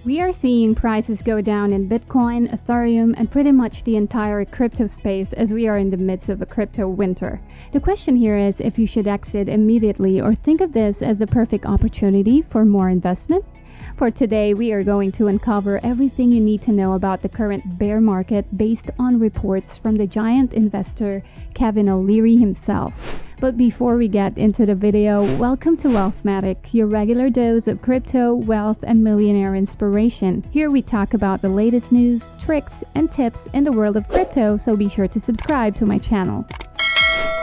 We are seeing prices go down in Bitcoin, Ethereum, and pretty much the entire crypto space as we are in the midst of a crypto winter. The question here is if you should exit immediately or think of this as the perfect opportunity for more investment. For today, we are going to uncover everything you need to know about the current bear market based on reports from the giant investor Kevin OLeary himself. But before we get into the video, welcome to Wealthmatic, your regular dose of crypto, wealth, and millionaire inspiration. Here we talk about the latest news, tricks, and tips in the world of crypto, so be sure to subscribe to my channel.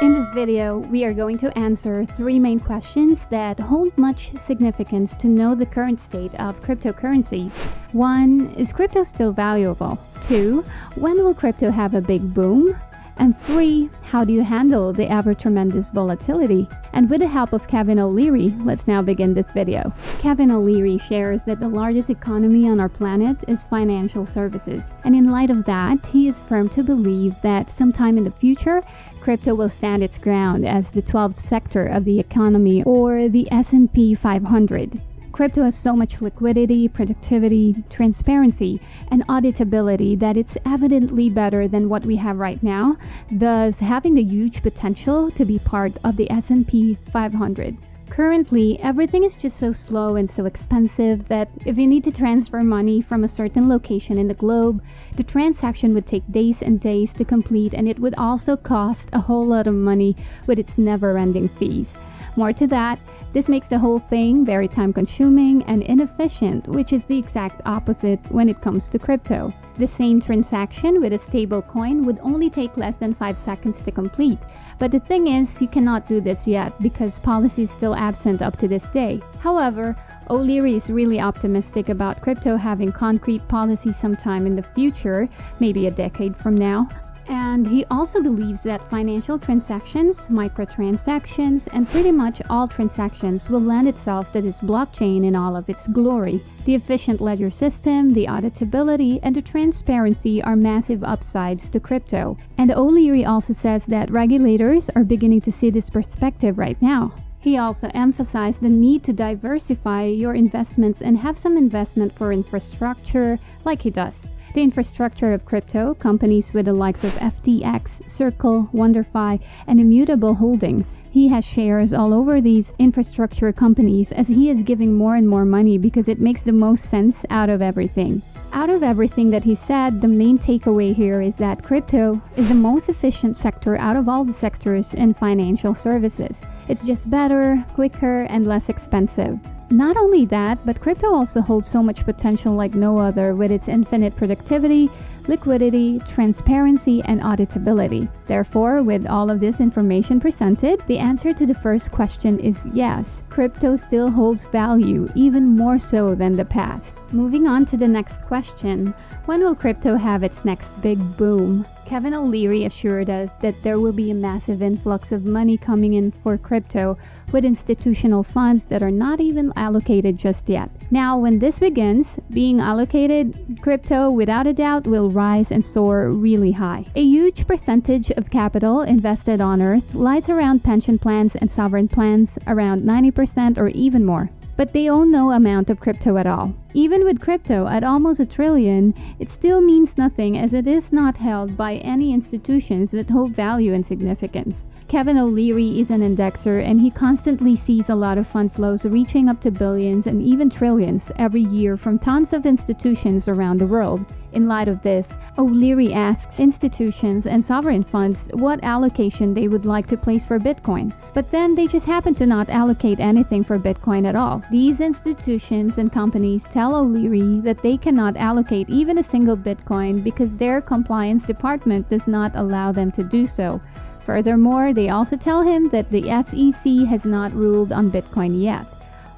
In this video, we are going to answer three main questions that hold much significance to know the current state of cryptocurrencies. 1. Is crypto still valuable? 2. When will crypto have a big boom? And 3. How do you handle the ever-tremendous volatility? And with the help of Kevin OLeary, let's now begin this video. Kevin OLeary shares that the largest economy on our planet is financial services. And in light of that, he is firm to believe that sometime in the future, crypto will stand its ground as the 12th sector of the economy, or the S&P 500. Crypto has so much liquidity, productivity, transparency, and auditability that it's evidently better than what we have right now, thus having the huge potential to be part of the S&P 500. Currently, everything is just so slow and so expensive that if you need to transfer money from a certain location in the globe, the transaction would take days and days to complete, and it would also cost a whole lot of money with its never-ending fees. More to that, this makes the whole thing very time-consuming and inefficient, which is the exact opposite when it comes to crypto. The same transaction with a stable coin would only take less than 5 seconds to complete. But the thing is, you cannot do this yet because policy is still absent up to this day. However, OLeary is really optimistic about crypto having concrete policy sometime in the future, maybe a decade from now. And he also believes that financial transactions, microtransactions, and pretty much all transactions will lend itself to this blockchain in all of its glory. The efficient ledger system, the auditability, and the transparency are massive upsides to crypto. And OLeary also says that regulators are beginning to see this perspective right now. He also emphasized the need to diversify your investments and have some investment for infrastructure like he does. The infrastructure of crypto, companies with the likes of FTX, Circle, WonderFi, and Immutable Holdings. He has shares all over these infrastructure companies as he is giving more and more money because it makes the most sense out of everything. Out of everything that he said, the main takeaway here is that crypto is the most efficient sector out of all the sectors in financial services. It's just better, quicker, and less expensive. Not only that, but crypto also holds so much potential like no other with its infinite productivity, liquidity, transparency, and auditability. Therefore, with all of this information presented, the answer to the first question is yes, crypto still holds value, even more so than the past. Moving on to the next question, when will crypto have its next big boom? Kevin OLeary assured us that there will be a massive influx of money coming in for crypto with institutional funds that are not even allocated just yet. Now, when this begins being allocated, crypto without a doubt will rise and soar really high. A huge percentage of capital invested on Earth lies around pension plans and sovereign plans, around 90% or even more. But they own no amount of crypto at all. Even with crypto at almost $1 trillion, it still means nothing as it is not held by any institutions that hold value and significance. Kevin OLeary is an indexer and he constantly sees a lot of fund flows reaching up to billions and even trillions every year from tons of institutions around the world. In light of this, OLeary asks institutions and sovereign funds what allocation they would like to place for Bitcoin. But then they just happen to not allocate anything for Bitcoin at all. These institutions and companies tell OLeary that they cannot allocate even a single Bitcoin because their compliance department does not allow them to do so. Furthermore, they also tell him that the SEC has not ruled on Bitcoin yet.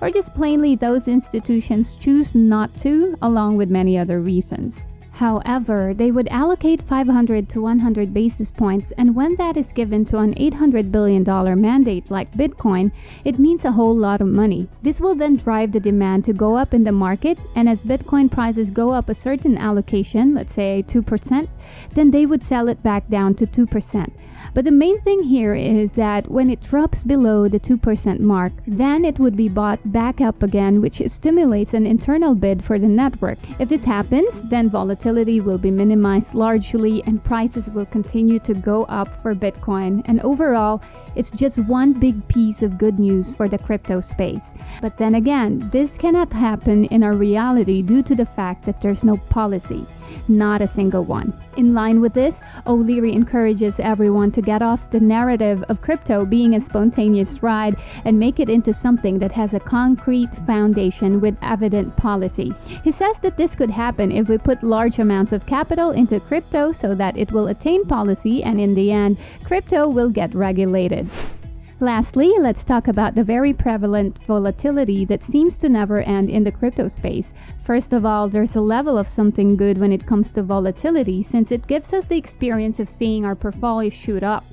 Or just plainly those institutions choose not to, along with many other reasons. However, they would allocate 500 to 100 basis points, and when that is given to an $800 billion mandate like Bitcoin, it means a whole lot of money. This will then drive the demand to go up in the market, and as Bitcoin prices go up a certain allocation, let's say 2%, then they would sell it back down to 2%. But the main thing here is that when it drops below the 2% mark, then it would be bought back up again, which stimulates an internal bid for the network. If this happens, then volatility will be minimized largely and prices will continue to go up for Bitcoin. And overall, it's just one big piece of good news for the crypto space. But then again, this cannot happen in our reality due to the fact that there's no policy. Not a single one. In line with this, OLeary encourages everyone to get off the narrative of crypto being a spontaneous ride and make it into something that has a concrete foundation with evident policy. He says that this could happen if we put large amounts of capital into crypto so that it will attain policy, and in the end, crypto will get regulated. Lastly, let's talk about the very prevalent volatility that seems to never end in the crypto space. First of all, there's a level of something good when it comes to volatility, since it gives us the experience of seeing our portfolio shoot up.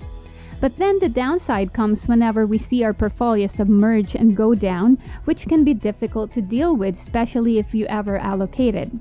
But then the downside comes whenever we see our portfolio submerge and go down, which can be difficult to deal with, especially if you ever allocated.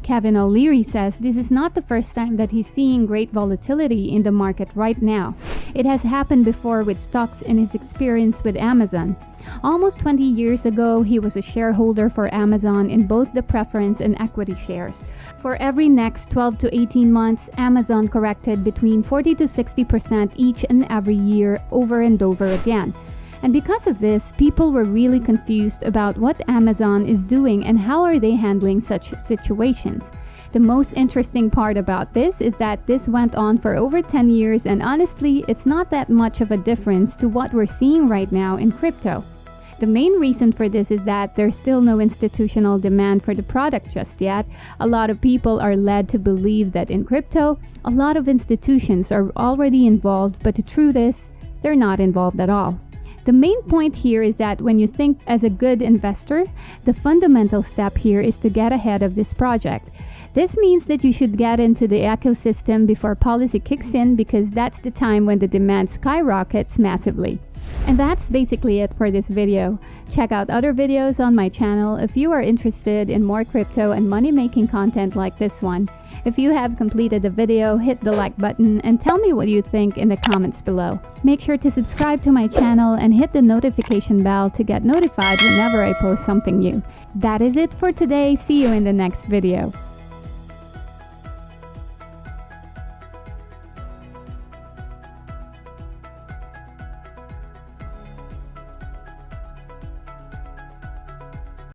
Kevin OLeary says this is not the first time that he's seeing great volatility in the market right now. It has happened before with stocks in his experience with Amazon. Almost 20 years ago, he was a shareholder for Amazon in both the preference and equity shares. For every next 12 to 18 months, Amazon corrected between 40 to 60% each and every year over and over again. And because of this, people were really confused about what Amazon is doing and how are they handling such situations. The most interesting part about this is that this went on for over 10 years, and honestly, it's not that much of a difference to what we're seeing right now in crypto. The main reason for this is that there's still no institutional demand for the product just yet. A lot of people are led to believe that in crypto, a lot of institutions are already involved, but the truth is, they're not involved at all. The main point here is that when you think as a good investor, the fundamental step here is to get ahead of this project. This means that you should get into the ecosystem before policy kicks in, because that's the time when the demand skyrockets massively. And that's basically it for this video. Check out other videos on my channel if you are interested in more crypto and money-making content like this one. If you have completed the video, hit the like button and tell me what you think in the comments below. Make sure to subscribe to my channel and hit the notification bell to get notified whenever I post something new. That is it for today. See you in the next video.